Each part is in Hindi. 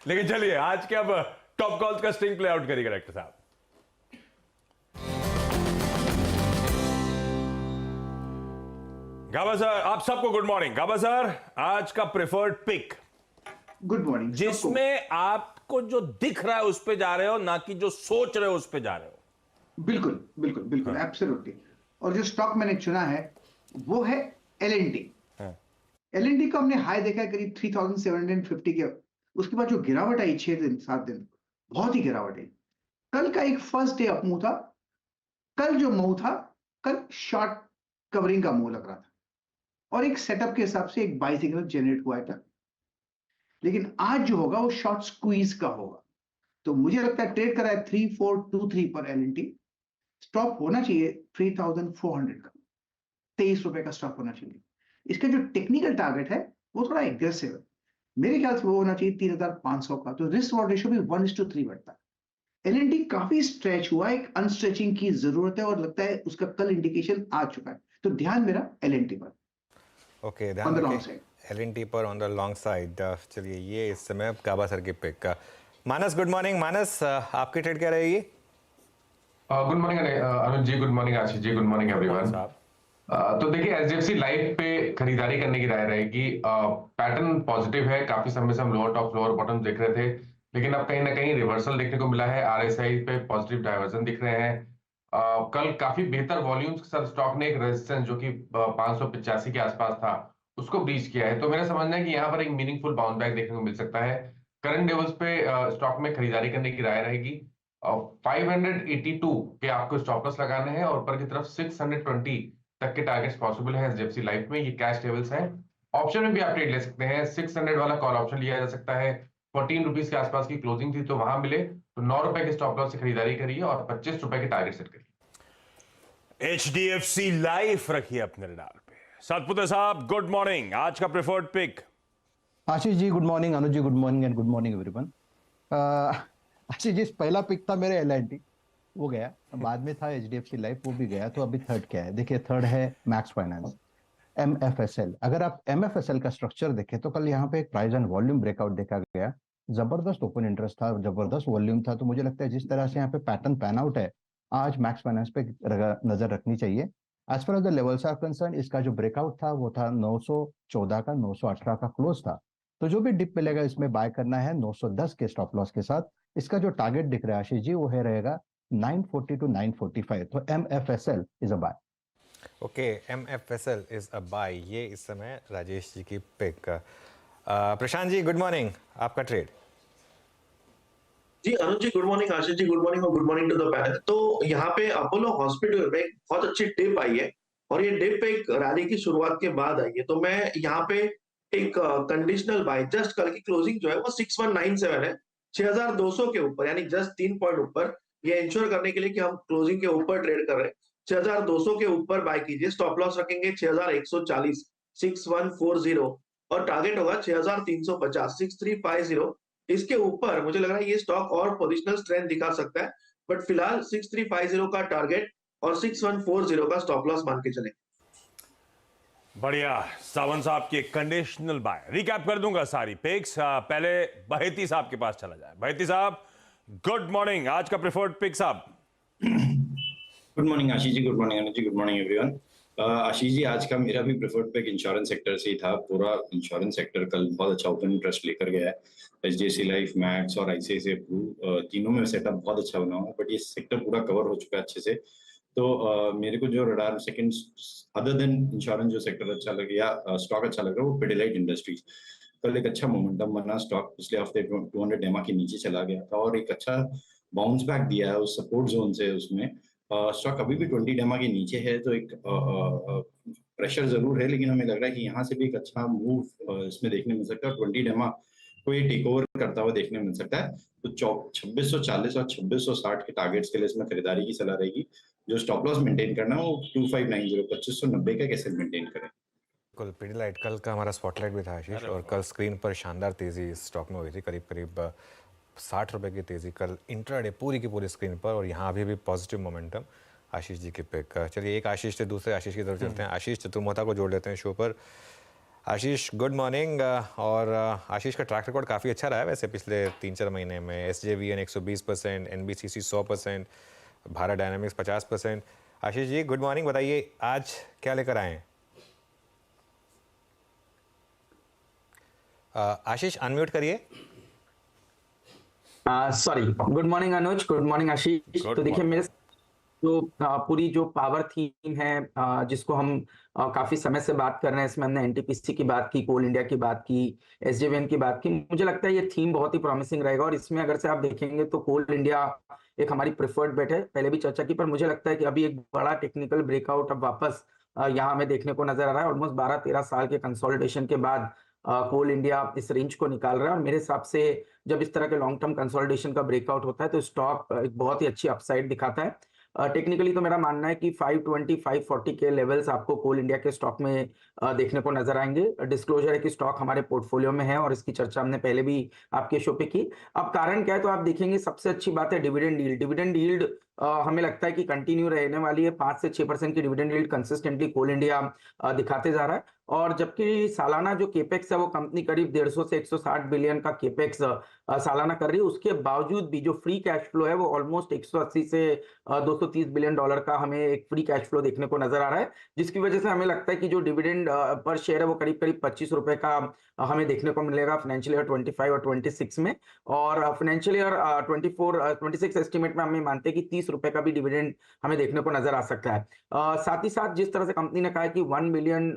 लेकिन चलिए आज के अब टॉप कॉल्स का स्ट्रिंग प्ले आउट करिए डायरेक्टर साहब। गाबा सर, आप सबको गुड मॉर्निंग। गाबा सर, आज का प्रेफर्ड पिक गुड मॉर्निंग, जिसमें आपको जो दिख रहा है उस पे जा रहे हो, ना कि जो सोच रहे हो उस पे जा रहे हो। बिल्कुल बिल्कुल बिल्कुल एब्सोल्युटली। और जो स्टॉक मैंने चुना है वो है एलएनटी। एलएनटी का हमने हाई देखा है करीब 3750 के, उसके बाद जो गिरावट आई 6 दिन 7 दिन, बहुत ही गिरावट आई। कल का एक फर्स्ट डे अप मूव था, कल जो मूव था, कल शॉर्ट कवरिंग का मूव लग रहा था और एक सेटअप के हिसाब से एक बाई सिग्नल जनरेट हुआ था। लेकिन आज जो होगा वो शॉर्ट स्क्वीज का होगा, तो मुझे लगता है ट्रेड करा है 3423 पर एलएनटी। स्टॉप होना चाहिए 3400 का, 23 रुपए का स्टॉप होना चाहिए। इसका जो टेक्निकल टारगेट है वो थोड़ा एग्रेसिव है, मेरे ख्याल से वो होना चाहिए 3500 का। तो रिस्क रिवॉर्ड रेशियो भी 1:3 बढ़ता है। एलएनटी काफी स्ट्रेच हुआ, एक अनस्ट्रेचिंग की जरूरत है और लगता है उसका कल इंडिकेशन आ चुका है, तो ध्यान मेरा एलएनटी पर। ओके, ध्यान रखिए एलएनटी पर ऑन द लॉन्ग साइड। चलिए ये इस समय गाबा सर की पिक का। मानस, गुड मॉर्निंग। मानस, आपकी ट्रेड क्या रहेगी? Good morning Anuj ji, good morning Ashish ji, good morning everyone. तो देखिए एचडीएफसी लाइफ पे खरीदारी करने की राय रहेगी। पैटर्न पॉजिटिव है, काफी समय से हम लोअर टॉप लोअर बॉटम देख रहे थे, लेकिन अब कहीं ना कहीं रिवर्सल देखने को मिला है। आरएसआई पे पॉजिटिव डायवर्जन दिख रहे हैं। कल काफी बेहतर वॉल्यूम्स के साथ स्टॉक ने एक रेजिस्टेंस जो कि 585 के आसपास था उसको ब्रीच किया है। तो मेरा समझना है कि यहाँ पर एक मीनिंगफुल बाउंस बैक देखने को मिल सकता है। करंट लेवल्स पे स्टॉक में खरीदारी करने की राय रहेगी। 582 पे आपको स्टॉप लॉस लगाने हैं और ऊपर की तरफ 620 तक के टारगेट्स पॉसिबल हैं एचडीएफसी लाइफ में। ये कैश लेवल्स हैं। ऑप्शन में भी आप ट्रेड ले सकते हैं। 600 वाला कॉल ऑप्शन लिया जा सकता है। 14 रुपीज के आसपास की क्लोजिंग थी, तो वहां मिले तो 9 रुपए के स्टॉप लॉस से खरीदारी करिए और 25 रुपए के टारगेट सेट करिए। एचडीएफसी लाइफ रखिए अपने रडार पे। सतपुत्र साहब, गुड मॉर्निंग। आज का preferred pick. Ashish ji good morning, Anuj ji good morning and good morning everyone. Ashish ji पहला पिक था मेरे एलएनटी, वो गया। बाद में था एचडीएफसी लाइफ, वो भी गया। तो अभी थर्ड क्या है? देखिए थर्ड है मैक्स फाइनेंस, एमएफएसएल। अगर आप एमएफएसएल का स्ट्रक्चर देखें तो कल यहाँ पे एक प्राइस एंड वॉल्यूम ब्रेकआउट देखा गया। जबरदस्त ओपन इंटरेस्ट था, जबरदस्त वॉल्यूम था। तो मुझे लगता है जिस तरह से यहाँ पे पैटर्न पैन आउट है, आज मैक्स फाइनेंस पे नजर रखनी चाहिए। As far as the levels are concerned, इसका जो ब्रेकआउट था वो था 914 का, 918 का क्लोज था। तो जो भी डिप मिलेगा इसमें बाय करना है 910 के स्टॉप लॉस के साथ। इसका जो टारगेट दिख रहा है आशीष जी वो है रहेगा 940 टू 945। तो MFSL is a buy. Okay, MFSL is a buy. ये इस समय राजेश जी की pick. Prashant ji good morning, आपका ट्रेड। जी Anuj ji good morning, Ashish ji good morning और good morning to the panel. तो यहाँ पे अपोलो हॉस्पिटल में बहुत अच्छी डिप आई है और ये डिप एक रैली की शुरुआत के बाद आई है। तो मैं यहाँ पे एक कंडीशनल बाय, जस्ट कल की क्लोजिंग जो है वो 6197 है, 6200 के ऊपर, यानी जस्ट 3 पॉइंट ऊपर। ये इंश्योर करने के लिए कि हम क्लोजिंग के ऊपर ट्रेड कर रहे हैं, 6200 के ऊपर बाय कीजिए। स्टॉप लॉस रखेंगे 6140, 6140 और टारगेट होगा 6350, 6350। इसके ऊपर मुझे लग रहा है ये स्टॉक और पोजिशनल स्ट्रेंथ दिखा सकता है, बट फिलहाल 6350 का टारगेट और 6140 का स्टॉप लॉस मान के चलें। बढ़िया, सावंत साहब की कंडीशनल बाय। रिकैप कर दूंगा सारी पिक्स। पहले बहेती साहब के पास चला जाए। बहेती साहब गुड मॉर्निंग। आज का प्रेफर्ड पिक साहब। Good morning Ashish ji, good morning Anuj ji, good morning everyone. Ashish जी आज का मेरा भी प्रेफर्ड पिक इंश्योरेंस सेक्टर से ही था। पूरा इंश्योरेंस सेक्टर कल बहुत अच्छा ओपन इंटरेस्ट लेकर गया है। एचडीएफसी लाइफ, मैक्स और आईसीआईसीआई प्रू, तीनों में सेटअप बहुत अच्छा बना हुआ है, बट ये सेक्टर पूरा कवर हो चुका है अच्छे से। तो मेरे को जो radar second other than insurance जो सेक्टर अच्छा लगे या स्टॉक अच्छा लग रहा है वो पिडिलाइट इंडस्ट्रीज। कल एक अच्छा मोमेंटम बना, स्टॉक पिछले हफ्ते 200 डेमा के नीचे चला गया था और एक अच्छा बाउंस बैक दिया है उस सपोर्ट जोन से। उसमें स्टॉक अभी भी 20 डेमा के नीचे है, तो एक प्रेशर जरूर है, लेकिन हमें लग रहा है कि यहाँ से भी एक अच्छा मूव इसमें देखने मिल सकता है। 20 डेमा को ये टेक ओवर करता हुआ देखने मिल सकता है। तो 2640 और 2660 के टारगेट्स के लिए इसमें खरीदारी की सलाह रहेगी। जो स्टॉप लॉस मेंटेन करना है वो 2590, 2590 का कैसे मेंटेन करें। बिल्कुल, पिडिलाइट कल का हमारा स्पॉटलाइट भी था आशीष, और कल स्क्रीन पर शानदार तेजी इस स्टॉक में हुई थी। करीब करीब 60 रुपए की तेजी कल इंट्राडे पूरी की पूरी स्क्रीन पर, और यहाँ अभी भी पॉजिटिव मोमेंटम। आशीष जी की पिक। चलिए एक आशीष से दूसरे आशीष की तरफ चलते हैं। आशीष चतुर्मोहता को जोड़ लेते हैं शो पर। आशीष गुड मॉर्निंग। और आशीष का ट्रैक रिकॉर्ड काफ़ी अच्छा रहा है वैसे पिछले 3-4 महीने में। SJVN 120%, NBCC 100%, Bharat dynamics 50%। आशीष जी गुड मॉर्निंग, बताइए आज क्या लेकर आए हैं? आशीष अनम्यूट करिए। सॉरी, गुड मॉर्निंग अनुज, गुड मॉर्निंग आशीष। तो देखिए मेरे जो पूरी जो पावर थीम है जिसको हम काफी समय से बात कर रहे हैं, इसमें हमने NTPC की बात की, कोल इंडिया की बात की, SJVN की बात की। मुझे लगता है ये थीम बहुत ही प्रॉमिसिंग रहेगा और इसमें अगर से आप देखेंगे तो कोल इंडिया एक हमारी प्रेफर्ड बेट है, पहले भी चर्चा की, पर मुझे लगता है कि अभी एक बड़ा टेक्निकल ब्रेकआउट अब वापस यहाँ हमें देखने को नजर आ रहा है। ऑलमोस्ट 12-13 साल के कंसोलिडेशन के बाद कोल इंडिया इस रेंज को निकाल रहा है और मेरे हिसाब से जब इस तरह के लॉन्ग टर्म कंसोलिडेशन का ब्रेकआउट होता है तो स्टॉक एक बहुत ही अच्छी अपसाइड दिखाता है। टेक्निकली तो मेरा मानना है कि 520-540 के लेवल्स आपको कोल इंडिया के स्टॉक में देखने को नजर आएंगे। डिस्क्लोजर है कि स्टॉक हमारे पोर्टफोलियो में है और इसकी चर्चा हमने पहले भी आपके शो पे की। अब कारण क्या है तो आप देखेंगे सबसे अच्छी बात है डिविडेंड यील्ड। डिविडेंड यील्ड हमें लगता है कि कंटिन्यू रहने वाली है। 5 से 6% की डिविडेंड यील्ड कंसिस्टेंटली कोल इंडिया दिखाते जा रहा है और जबकि सालाना जो केपेक्स है वो कंपनी करीब 150 से 160 बिलियन का केपेक्स सालाना कर रही है। उसके बावजूद भी जो फ्री कैश फ्लो है वो ऑलमोस्ट 180 से 230 बिलियन डॉलर का हमें एक फ्री कैश फ्लो देखने को नजर आ रहा है, जिसकी वजह से हमें लगता है कि जो डिविडेंड पर शेयर है वो करीब करीब 25 रुपए का हमें देखने को मिलेगा फाइनेंशियल ईयर 25 और 26 में। और फाइनेंशियल ईयर 24-26 एस्टिमेट में हमें मानते हैं कि 30 रुपए का भी डिविडेंड हमें देखने को नजर आ सकता है। साथ ही साथ जिस तरह से कंपनी ने कहा है कि 1 बिलियन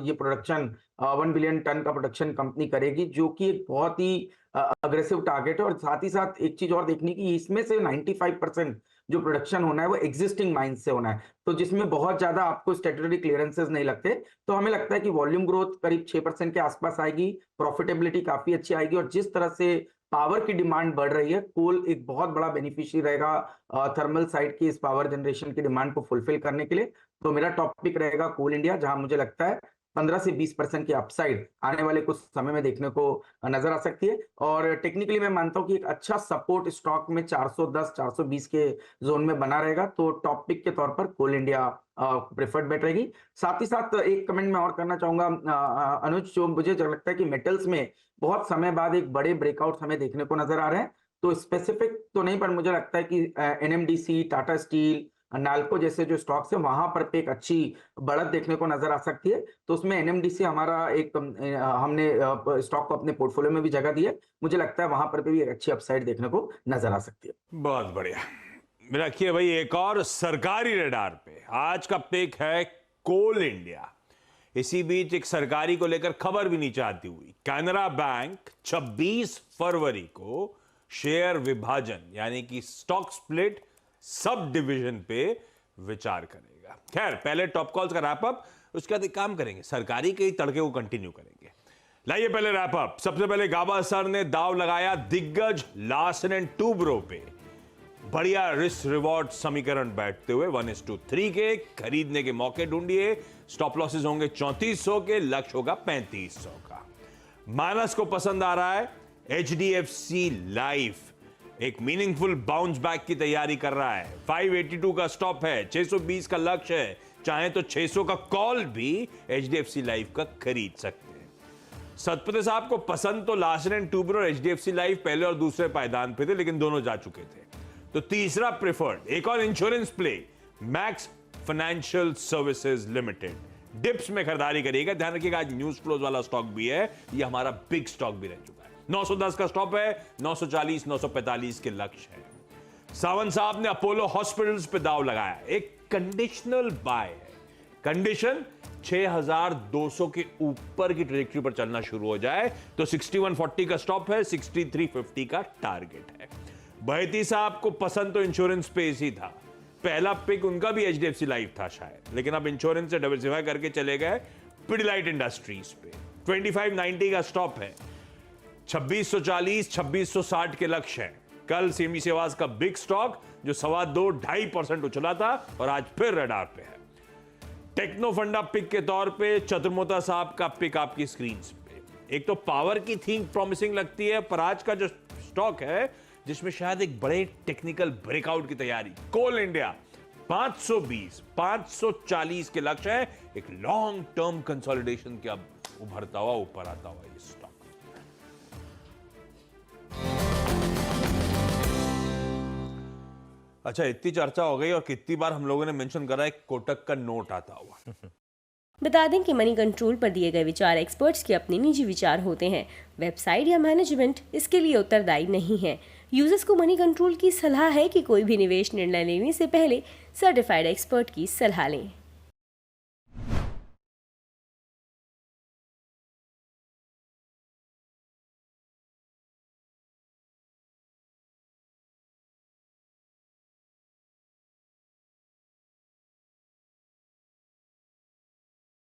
ये प्रोडक्शन 1 बिलियन टन का प्रोडक्शन कंपनी करेगी, जो कि एक बहुत ही अग्रेसिव टारगेट है। और साथ ही साथ एक चीज और देखनी कि इसमें से 95% जो प्रोडक्शन होना है वो एग्जिस्टिंग माइंस से होना है, तो जिसमें बहुत ज्यादा आपको स्टैट्यूटरी क्लियरेंसेस नहीं लगते। तो हमें लगता है कि वॉल्यूम ग्रोथ करीब 6% के आसपास आएगी, प्रॉफिटेबिलिटी काफी अच्छी आएगी और जिस तरह से पावर की डिमांड बढ़ रही है, कोल एक बहुत बड़ा बेनिफिशियरी रहेगा थर्मल साइड की इस पावर जनरेशन की डिमांड को फुलफिल करने के लिए। तो मेरा टॉपिक रहेगा कोल इंडिया, जहां मुझे लगता है 15 से 20% की अपसाइड आने वाले कुछ समय में देखने को नजर आ सकती है। और टेक्निकली मैं मानता हूं कि एक अच्छा सपोर्ट स्टॉक में 410-420 के जोन में बना रहेगा, तो टॉप पिक के तौर पर कोल इंडिया प्रेफर्ड बेट रहेगी। साथ ही साथ एक कमेंट मैं और करना चाहूंगा अनुज, जो मुझे लगता है कि मेटल्स में बहुत समय बाद एक बड़े ब्रेकआउट हमें देखने को नजर आ रहे हैं। तो स्पेसिफिक तो नहीं, पर मुझे लगता है कि NMDC, टाटा स्टील, नाल्को जैसे जो स्टॉक्स है वहां पर पे एक अच्छी बढ़त देखने को नजर आ सकती है। तो उसमें NMDC हमारा एक हमने स्टॉक को अपने पोर्टफोलियो में भी जगह दी है, मुझे लगता है वहां पर भी एक अच्छी अपसाइड देखने को नजर आ सकती है। बहुत बढ़िया। रखिए भाई एक और सरकारी रडार पे आज का पिक है कोल इंडिया। इसी बीच एक सरकारी को लेकर खबर भी नीचे आती हुई, कैनरा बैंक 26 फरवरी को शेयर विभाजन यानी कि स्टॉक स्प्लिट सब डिवीजन पे विचार करेगा। खैर पहले टॉप कॉल्स का रैप अप, उसके बाद एक काम करेंगे, सरकारी के ही तड़के को कंटिन्यू करेंगे। लाइए पहले रैप अप। सबसे पहले गाभासर ने दाव लगाया दिग्गज लार्सन एंड टूब्रो पे। बढ़िया रिस्क रिवॉर्ड समीकरण बैठते हुए 1:3 के खरीदने के मौके ढूंढिए। स्टॉप लॉसेस होंगे 3400 के, लक्ष्य होगा 3500 का। मानस को पसंद आ रहा है HDFC लाइफ, एक मीनिंगफुल बाउंस बैक की तैयारी कर रहा है। 582 का स्टॉप है, 620 का लक्ष्य है, चाहे तो 600 का कॉल भी HDFC लाइफ का खरीद सकते हैं। सतपति साहब को पसंद तो लार्सन एंड टूब्रो और HDFC लाइफ पहले और दूसरे पायदान पे थे, लेकिन दोनों जा चुके थे। तो तीसरा प्रेफर्ड एक और insurance play, max financial services limited. Dips में खरीदारी करिएगा। ध्यान रखिएगा आज न्यूज फ्लोज वाला स्टॉक भी है, ये हमारा बिग स्टॉक भी रह चुका है। 910 का स्टॉप है, 940 945 के लक्ष्य है। सावंत साहब ने अपोलो हॉस्पिटल्स पे दाव लगाया, एक कंडीशनल बाय है। कंडीशन 6200 के ऊपर की ट्रेजेक्टरी पर चलना शुरू हो जाए तो 6140 का स्टॉप है, 6350 का टारगेट है। बहेती साहब को पसंद तो इंश्योरेंस स्पेस ही था, पहला पिक उनका भी HDFC लाइफ था शायद, लेकिन अब इंश्योरेंस से डाइवर्सिफाई करके चले गए पिडिलाइट इंडस्ट्रीज पे। 2590 का स्टॉप है, 2640 2660 के लक्ष्य है। कल CME सेवाज का बिग स्टॉक जो 2.25% उछला था और आज फिर रडार पे है। टेक्नो फंडा पिक के तौर पे चतुर्मोता साहब का पिक आपकी स्क्रीन पे। एक तो पावर की थीम प्रॉमिसिंग लगती है, पर आज का जो स्टॉक है जिसमें शायद एक बड़े टेक्निकल ब्रेकआउट की तैयारी, कोल इंडिया 520, 540 के लक्ष्य है। एक लॉन्ग टर्म कंसोलिडेशन के अब उभरता हुआ ऊपर आता हुआ ये स्टॉक। अच्छा, इतनी चर्चा हो गई और कितनी बार हम लोगों ने मेंशन करा है कोटक का नोट आता हुआ। बता दें कि मनी कंट्रोल पर दिए गए विचार एक्सपर्ट्स के अपने निजी विचार होते हैं। वेबसाइट या मैनेजमेंट इसके लिए उत्तरदायी नहीं है। यूजर्स को मनी कंट्रोल की सलाह है कि कोई भी निवेश निर्णय लेने से पहले सर्टिफाइड एक्सपर्ट की सलाह लें।